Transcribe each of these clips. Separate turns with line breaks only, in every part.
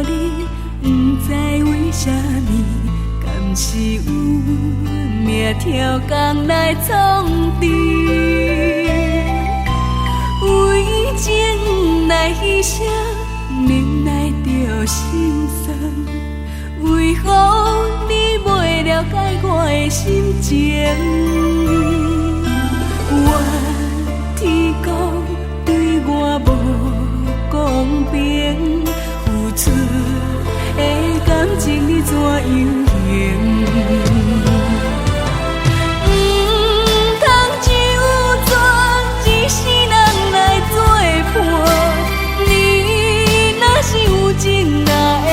你，不知为什么，敢是运命挑工来创治，为情来牺牲，忍耐着心酸，为何你袂了解我的心情？天公对我无公平，付出的感情你怎样用？不通就全一世人来作伴，你若是有情，哪会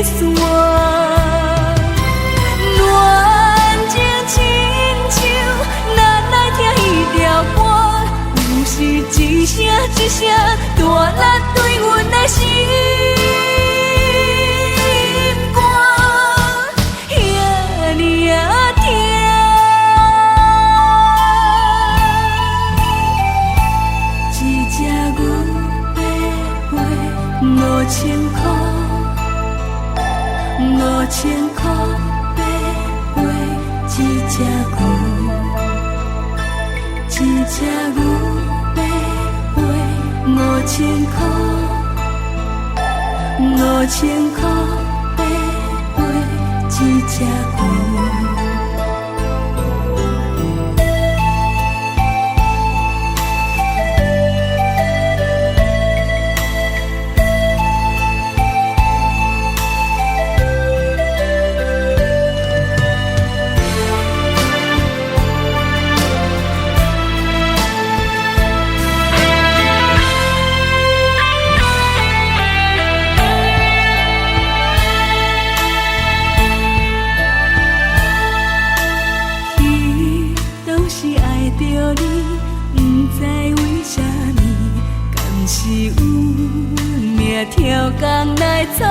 线？恋情亲像咱来听彼条歌，有时一声一声大力对阮的心肝，遐尼啊疼。一只牛要卖5000块，5000块要买一只牛，一只牛要买5000块，5000块要买一只牛。挑工来创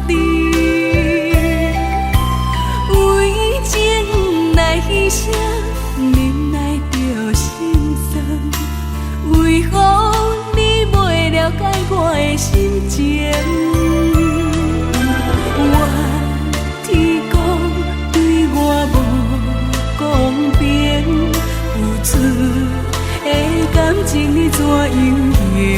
治，为情来牺牲，忍耐着心酸，为何你袂了解我的心情？天公对我无公平，付出的感情你怎样用？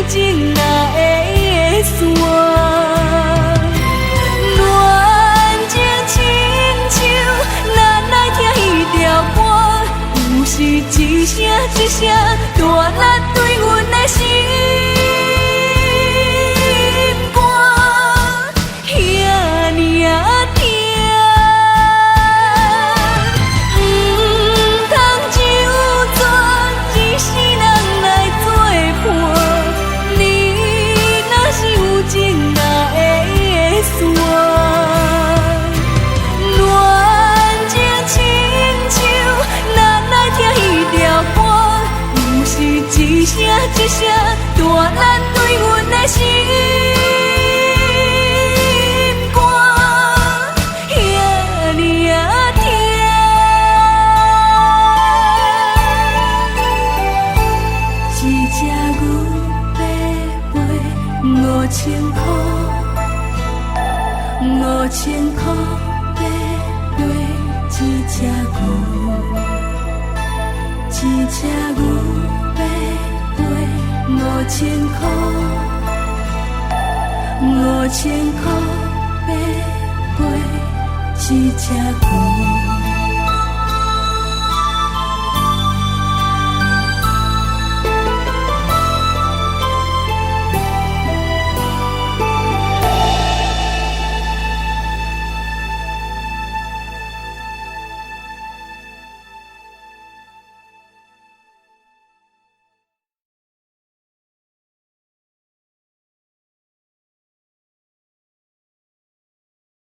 情哪会线？恋情亲像咱来听彼条歌，有时一声一声大力对阮的心肝，遐尼啊疼。不通就全一世人来作伴。情哪会线？恋情亲像咱来听彼条歌，有时一声一声大力对阮的心肝，遐尼啊疼。一只牛要卖5000块，5000块要买一只牛，一只牛要买5000块，5000块要买一只牛。